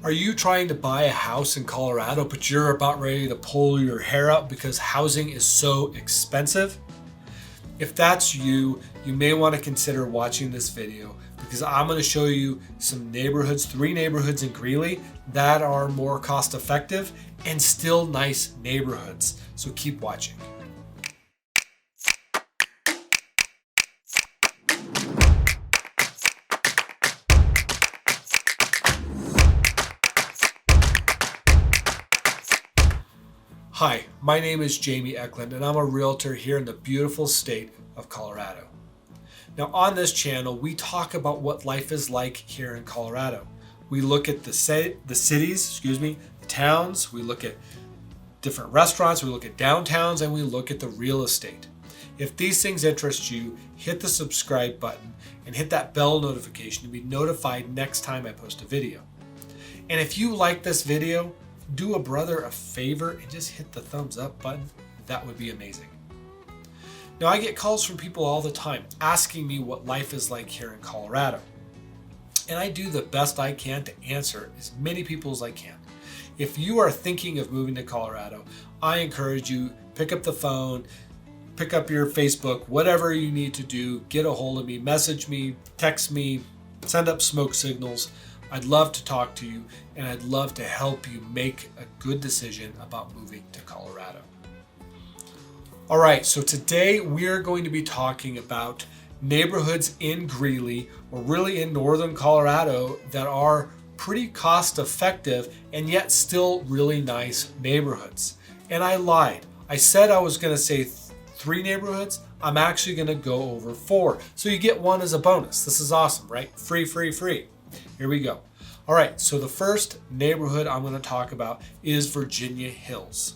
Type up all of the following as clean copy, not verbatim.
Are you trying to buy a house in Colorado, but you're about ready to pull your hair out because housing is so expensive? If that's you, you may want to consider watching this video because I'm going to show you some neighborhoods, 3 neighborhoods in Greeley that are more cost effective and still nice neighborhoods. So keep watching. Hi, my name is Jamie Eklund and I'm a realtor here in the beautiful state of Colorado. Now on this channel, we talk about what life is like here in Colorado. We look at the cities, the towns, we look at different restaurants, we look at downtowns, and we look at the real estate. If these things interest you, hit the subscribe button and hit that bell notification to be notified next time I post a video. And if you like this video, do a brother a favor and just hit the thumbs up button. That would be amazing. Now I get calls from people all the time asking me what life is like here in Colorado. And I do the best I can to answer as many people as I can. If you are thinking of moving to Colorado, I encourage you, pick up the phone, pick up your Facebook, whatever you need to do, get a hold of me, message me, text me, send up smoke signals. I'd love to talk to you and I'd love to help you make a good decision about moving to Colorado. All right, so today we're going to be talking about neighborhoods in Greeley, or really in northern Colorado, that are pretty cost effective and yet still really nice neighborhoods. And I lied. I said I was going to say 3 neighborhoods. I'm actually going to go over 4. So you get 1 as a bonus. This is awesome, right? Free. Here we go. All right, so the first neighborhood I'm going to talk about is Virginia Hills.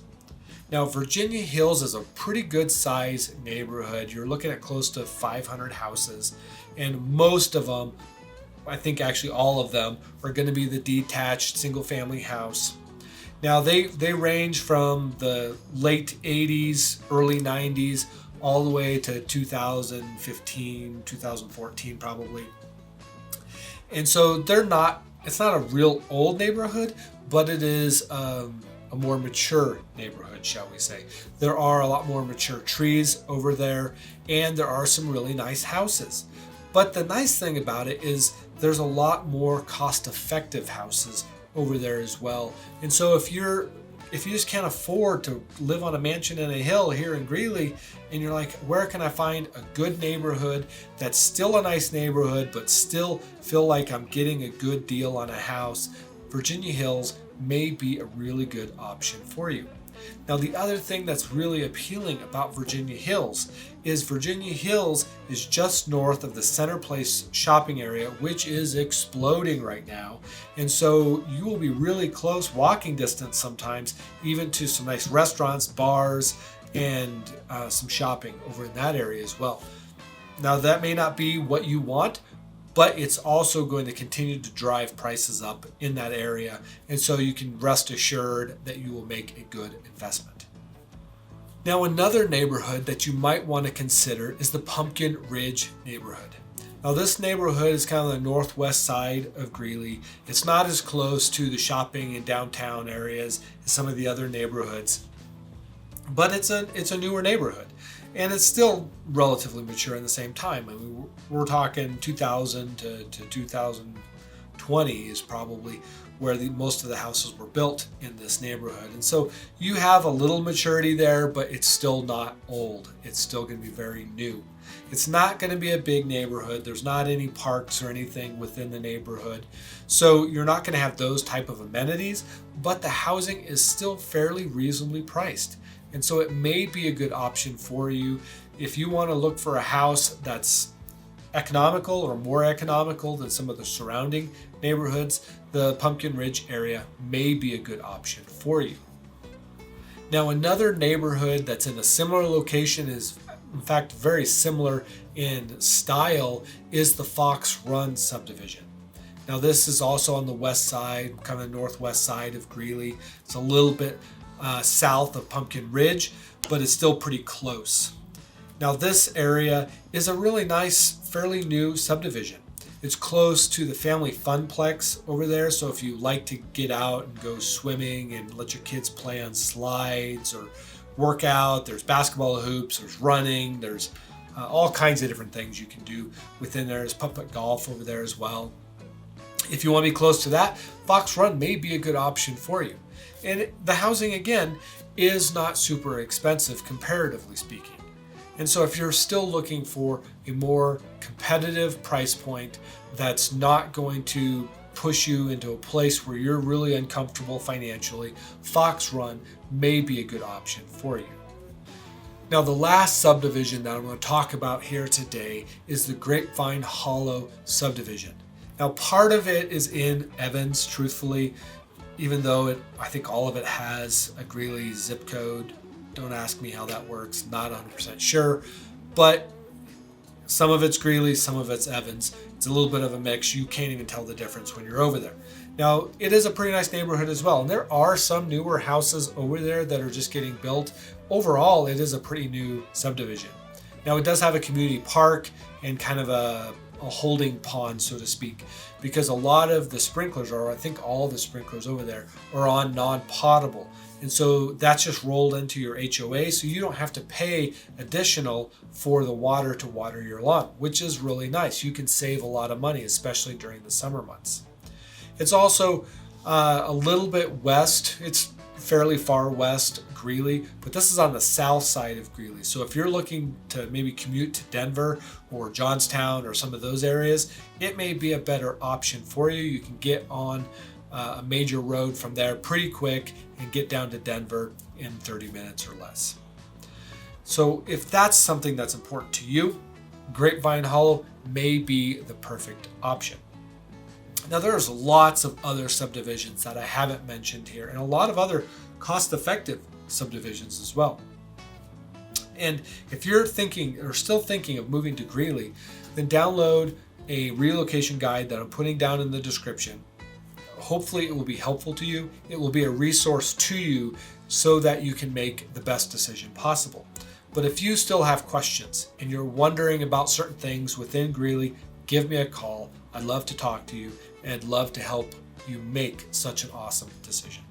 Now, Virginia Hills is a pretty good size neighborhood. You're looking at close to 500 houses, and most of them, I think actually all of them, are going to be the detached single family house. Now, they range from the late 80s, early 90s, all the way to 2015, 2014 probably. And so it's not a real old neighborhood, but it is a more mature neighborhood, shall we say. There are a lot more mature trees over there, and there are some really nice houses. But the nice thing about it is there's a lot more cost-effective houses over there as well. And so if you just can't afford to live on a mansion in a hill here in Greeley, and you're like, where can I find a good neighborhood that's still a nice neighborhood, but still feel like I'm getting a good deal on a house, Virginia Hills may be a really good option for you. Now, the other thing that's really appealing about Virginia Hills is just north of the Center Place shopping area, which is exploding right now. And so you will be really close, walking distance sometimes, even to some nice restaurants, bars, and some shopping over in that area as well. Now, that may not be what you want, but it's also going to continue to drive prices up in that area. And so you can rest assured that you will make a good investment. Now, another neighborhood that you might want to consider is the Pumpkin Ridge neighborhood. Now, this neighborhood is kind of the northwest side of Greeley. It's not as close to the shopping and downtown areas as some of the other neighborhoods, but it's a newer neighborhood. And it's still relatively mature in the same time. I mean, we're talking 2000 to 2020 is probably where most of the houses were built in this neighborhood. And so you have a little maturity there, but it's still not old. It's still going to be very new. It's not going to be a big neighborhood. There's not any parks or anything within the neighborhood. So you're not going to have those type of amenities, but the housing is still fairly reasonably priced. And so it may be a good option for you if you want to look for a house that's economical or more economical than some of the surrounding neighborhoods. The Pumpkin Ridge area may be a good option for you. Now, another neighborhood that's in a similar location, is in fact very similar in style, is the Fox Run subdivision. Now, this is also on the west side, kind of the northwest side of Greeley. It's a little bit south of Pumpkin Ridge, but it's still pretty close. Now, this area is a really nice, fairly new subdivision. It's close to the family funplex over there. So if you like to get out and go swimming and let your kids play on slides or work out, there's basketball hoops, there's running, there's all kinds of different things you can do within there. There's putt-putt golf over there as well. If you want to be close to that, Fox Run may be a good option for you. And the housing, again, is not super expensive comparatively speaking. And so if you're still looking for a more competitive price point that's not going to push you into a place where you're really uncomfortable financially, Fox Run may be a good option for you. Now, the last subdivision that I'm going to talk about here today is the Grapevine Hollow subdivision. Now, part of it is in Evans, truthfully, even though I think all of it has a Greeley zip code. Don't ask me how that works, not 100% sure, but some of it's Greeley, some of it's Evans. It's a little bit of a mix. You can't even tell the difference when you're over there. Now, it is a pretty nice neighborhood as well, and there are some newer houses over there that are just getting built. Overall, it is a pretty new subdivision. Now, it does have a community park and kind of a holding pond, so to speak, because a lot of the sprinklers, or I think all the sprinklers over there, are on non-potable. And so that's just rolled into your HOA, so you don't have to pay additional for the water to water your lawn, which is really nice. You can save a lot of money, especially during the summer months. It's also a little bit west. It's fairly far west Greeley, but this is on the south side of Greeley. So if you're looking to maybe commute to Denver or Johnstown or some of those areas, it may be a better option for you. You can get on a major road from there pretty quick and get down to Denver in 30 minutes or less. So if that's something that's important to you, Grapevine Hollow may be the perfect option. Now, there's lots of other subdivisions that I haven't mentioned here, and a lot of other cost-effective subdivisions as well. And if you're thinking or still thinking of moving to Greeley, then download a relocation guide that I'm putting down in the description. Hopefully it will be helpful to you. It will be a resource to you so that you can make the best decision possible. But if you still have questions and you're wondering about certain things within Greeley, give me a call. I'd love to talk to you and love to help you make such an awesome decision.